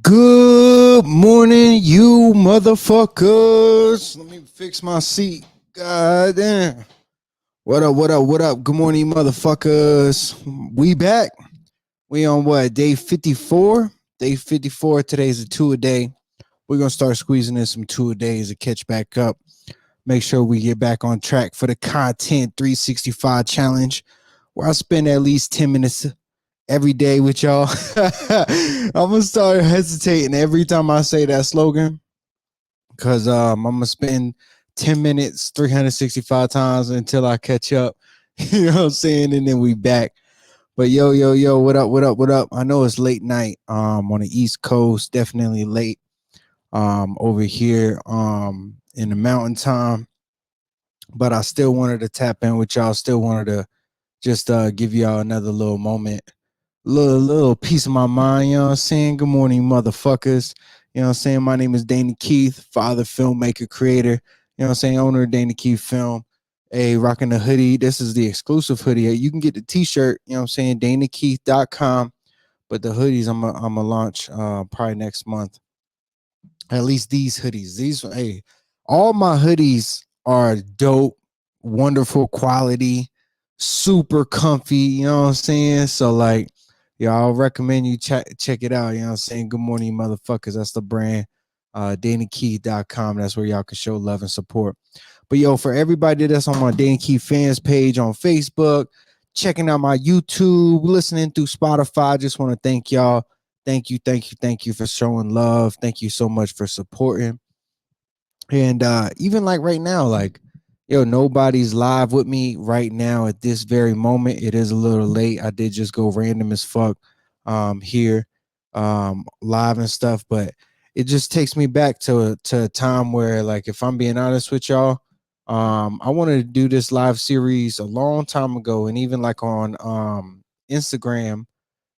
Good morning, you motherfuckers. Let me fix my seat. God damn. What up, what up, what up? Good morning, motherfuckers. We back. We on what? Day 54? Day 54. Today's a two a day. We're going to start squeezing in some two a days to catch back up. Make sure we get back on track for the Content 365 challenge, where I spend at least 10 minutes every day with y'all. I'm gonna start hesitating every time I say that slogan because I'm gonna spend 10 minutes 365 times until I catch up. You know what I'm saying? And then we back. But yo, what up, what up, what up? I know it's late night on the East Coast, definitely late over here in the mountain time. But I still wanted to tap in with y'all, still wanted to just give y'all another little moment, little piece of my mind, you know what I'm saying? Good morning, motherfuckers. You know what I'm saying? My name is Danny Keith, father, filmmaker, creator, you know what I'm saying, owner of Danny Keith Film. Hey, rocking the hoodie. This is the exclusive hoodie. You can get the t-shirt, you know what I'm saying, DanaKeith.com. But the hoodies I'm gonna launch probably next month. At least these hoodies. These hey, all my hoodies are dope, wonderful quality, super comfy, you know what I'm saying? So like, y'all recommend you check it out, you know what I'm saying? Good morning, motherfuckers. That's the brand. DannyKey.com. That's where y'all can show love and support. But yo, for everybody that's on my Danny Key fans page on Facebook, checking out my YouTube, listening through Spotify, I just want to thank y'all. Thank you for showing love. Thank you so much for supporting. And even like right now, like yo, nobody's live with me right now at this very moment. It is a little late. I did just go random as fuck here live and stuff, but it just takes me back to a time where, like, if I'm being honest with y'all, I wanted to do this live series a long time ago, and even like on Instagram,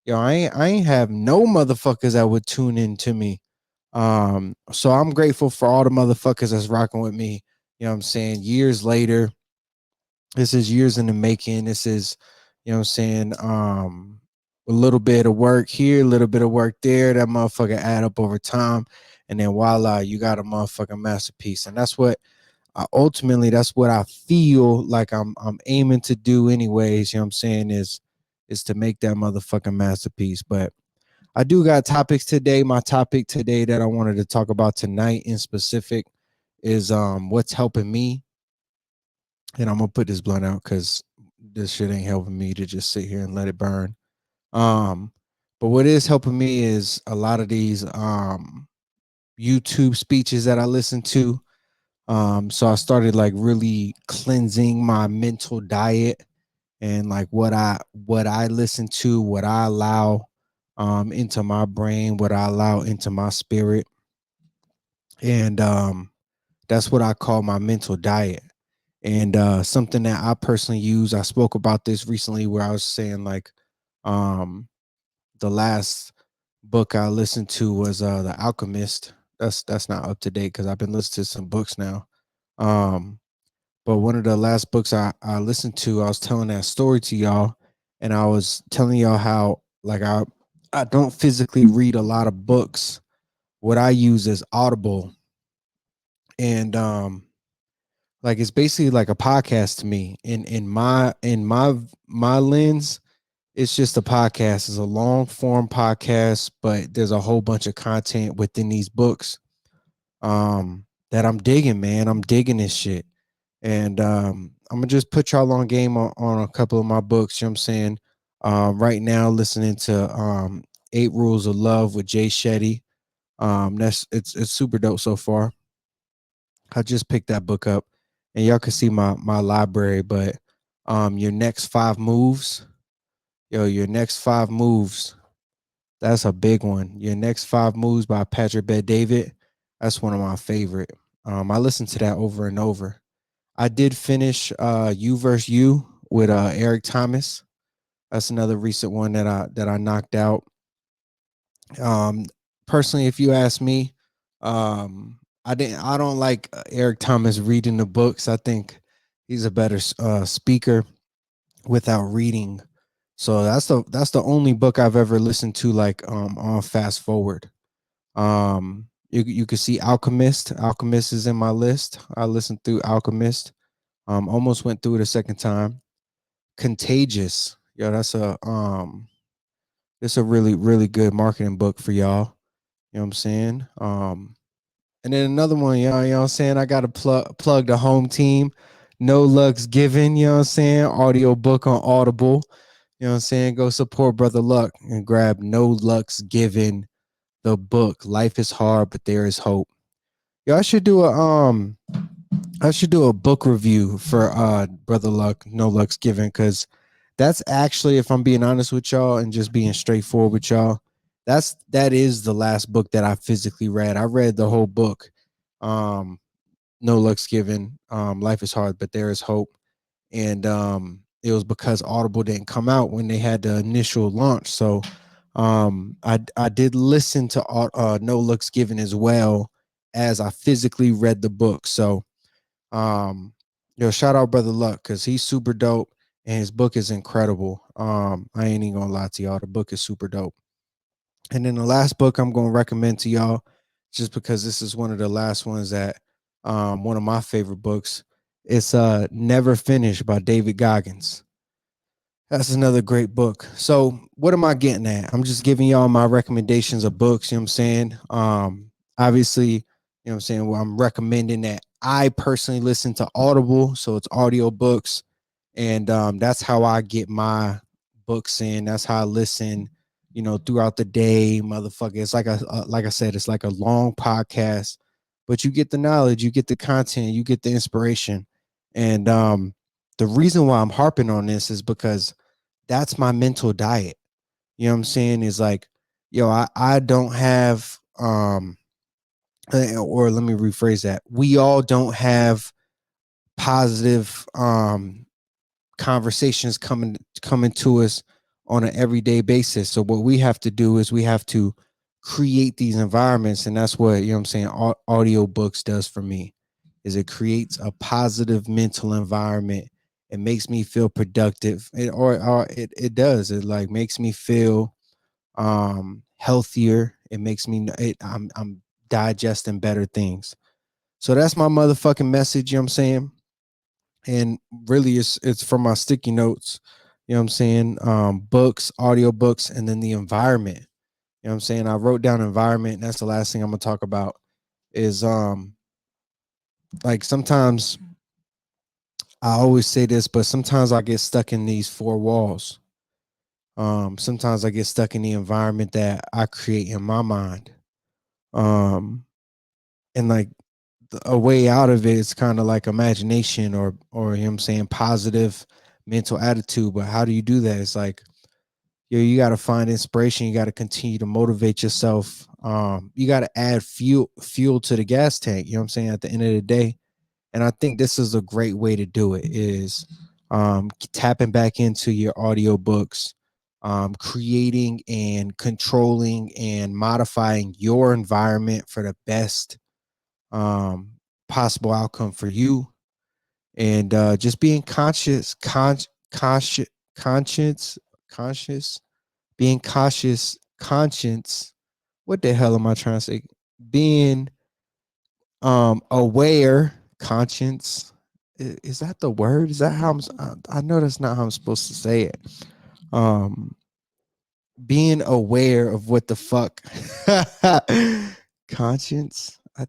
yo, I ain't have no motherfuckers that would tune in to me. So I'm grateful for all the motherfuckers that's rocking with me. You know what I'm saying? Years later, this is years in the making. This is, you know what I'm saying? A little bit of work here, a little bit of work there. That motherfucker add up over time. And then voila, you got a motherfucking masterpiece. And that's what ultimately that's what I feel like I'm aiming to do anyways, you know what I'm saying, is to make that motherfucking masterpiece. But I do got topics today. My topic today that I wanted to talk about tonight in specific is what's helping me. And I'm gonna put this blunt out because this shit ain't helping me to just sit here and let it burn. Um, but what is helping me is a lot of these YouTube speeches that I listen to. So I started like really cleansing my mental diet and like what I listen to, what I allow into my brain, what I allow into my spirit. And that's what I call my mental diet. And something that I personally use, I spoke about this recently where I was saying like um the last book I listened to was The Alchemist. That's not up to date because I've been listening to some books now. Um but one of the last books I listened to, I was telling that story to y'all, and I was telling y'all how like I don't physically read a lot of books. What I use is Audible, and like it's basically like a podcast to me. In my lens, it's just a podcast. It's a long form podcast, but there's a whole bunch of content within these books that I'm digging, man. I'm digging this shit. And I'm gonna just put y'all on game on a couple of my books. You know what I'm saying? Right now, listening to Eight Rules of Love with Jay Shetty. That's it's super dope so far. I just picked that book up, and y'all can see my library. But your next five moves, yo, your next five moves. That's a big one. Your next five moves by Patrick Bet David. That's one of my favorite. I listened to that over and over. I did finish You versus You with Eric Thomas. That's another recent one that I knocked out. Um, Personally, if you ask me, I don't like Eric Thomas reading the books. I think he's a better speaker without reading. So that's the only book I've ever listened to like on fast forward. You can see Alchemist. Alchemist is in my list. I listened through Alchemist. Almost went through it a second time. Contagious. Yo, it's a really, really good marketing book for y'all. You know what I'm saying? And then another one, you know what I'm saying? I gotta plug the home team. No Luck's Given, you know what I'm saying? Audio book on Audible. You know what I'm saying? Go support Brother Luck and grab No Luck's Given, the book. Life is hard, but there is hope. Yo, I should do a book review for Brother Luck, No Luck's Given, because that's actually, if I'm being honest with y'all and just being straightforward with y'all, that is the last book that I physically read. I read the whole book. No Luck's Given. Life is hard, but there is hope. And it was because Audible didn't come out when they had the initial launch. So I did listen to No Luck's Given as well as I physically read the book. So shout out Brother Luck because he's super dope and his book is incredible. I ain't even gonna lie to y'all, the book is super dope. And then the last book I'm gonna recommend to y'all, just because this is one of the last ones that one of my favorite books. It's Never Finished by David Goggins. That's another great book. So what am I getting at? I'm just giving y'all my recommendations of books, you know what I'm saying? Obviously, you know what I'm saying? Well, I'm recommending that I personally listen to Audible, so it's audio books. And that's how I get my books in. That's how I listen, throughout the day, motherfucker. It's like I said, it's like a long podcast, but you get the knowledge, you get the content, you get the inspiration. And the reason why I'm harping on this is because that's my mental diet. You know what I'm saying? Is like, yo, I don't have or let me rephrase that. We all don't have positive conversations coming to us on an everyday basis. So what we have to do is we have to create these environments, and that's what, you know what I'm saying, audio books does for me. Is it creates a positive mental environment. It makes me feel productive. It does. It like makes me feel healthier. It makes me I'm digesting better things. So that's my motherfucking message, you know what I'm saying? And really it's from my sticky notes, you know what I'm saying? Books, audio books, and then the environment. You know what I'm saying? I wrote down environment, and that's the last thing I'm gonna talk about is like sometimes I always say this, but sometimes I get stuck in these four walls. Sometimes I get stuck in the environment that I create in my mind. Um, and like a way out of it is kind of like imagination or you know what I'm saying, positive mental attitude. But how do you do that? It's like you got to find inspiration. You got to continue to motivate yourself. You got to add fuel to the gas tank. You know what I'm saying? At the end of the day, and I think this is a great way to do it is tapping back into your audiobooks, creating and controlling and modifying your environment for the best um, possible outcome for you, and just being conscious, conscious, being cautious, conscience. What the hell am I trying to say? Being aware, conscience. Is that the word? Is that how I know that's not how I'm supposed to say it. Um, being aware of what the fuck conscience. I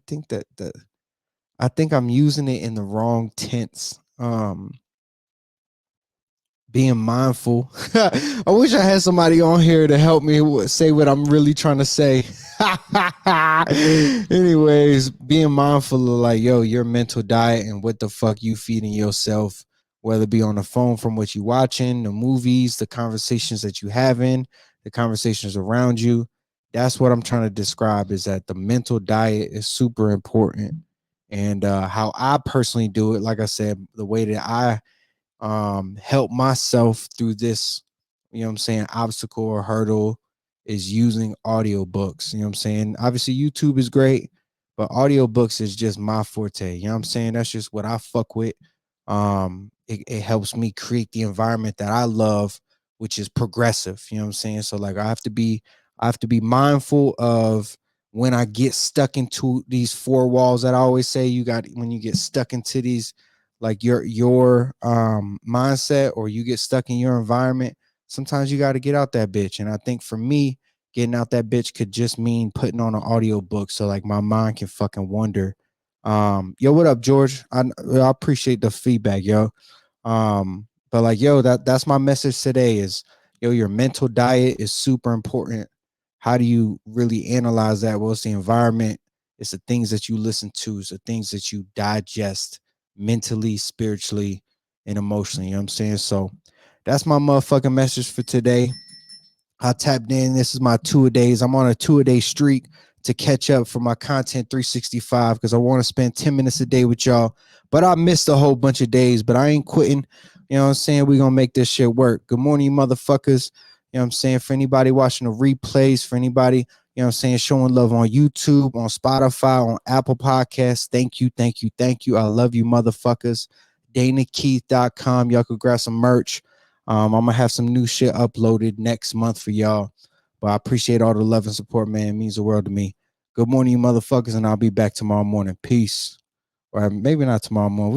think I'm using it in the wrong tense. Being mindful. I wish I had somebody on here to help me say what I'm really trying to say. Anyways, being mindful of like, yo, your mental diet and what the fuck you feeding yourself, whether it be on the phone from what you watching, the movies, the conversations that you having, the conversations around you. That's what I'm trying to describe is that the mental diet is super important. And how I personally do it, like I said, the way that I help myself through this, you know what I'm saying, obstacle or hurdle is using audiobooks. You know what I'm saying? Obviously, YouTube is great, but audiobooks is just my forte. You know what I'm saying? That's just what I fuck with. It helps me create the environment that I love, which is progressive. You know what I'm saying? So like I have to be mindful of when I get stuck into these four walls that I always say you got, when you get stuck into these, like your mindset, or you get stuck in your environment, sometimes you got to get out that bitch. And I think for me, getting out that bitch could just mean putting on an audio book so like my mind can fucking wander. Yo, what up, George? I appreciate the feedback, yo. But like, yo, that's my message today is, yo, your mental diet is super important. How do you really analyze that? Well, it's the environment, it's the things that you listen to, it's the things that you digest mentally, spiritually, and emotionally. You know what I'm saying? So that's my motherfucking message for today. I tapped in. This is my 2-a-days. I'm on a 2-a-day streak to catch up for my content 365 because I want to spend 10 minutes a day with y'all. But I missed a whole bunch of days, but I ain't quitting. You know what I'm saying? We're going to make this shit work. Good morning, motherfuckers. You know what I'm saying? For anybody watching the replays, for anybody, you know what I'm saying, showing love on YouTube, on Spotify, on Apple Podcasts. Thank you, thank you, thank you. I love you, motherfuckers. DanaKeith.com. Y'all could grab some merch. I'm gonna have some new shit uploaded next month for y'all. But I appreciate all the love and support, man. It means the world to me. Good morning, you motherfuckers, and I'll be back tomorrow morning. Peace. Or maybe not tomorrow morning.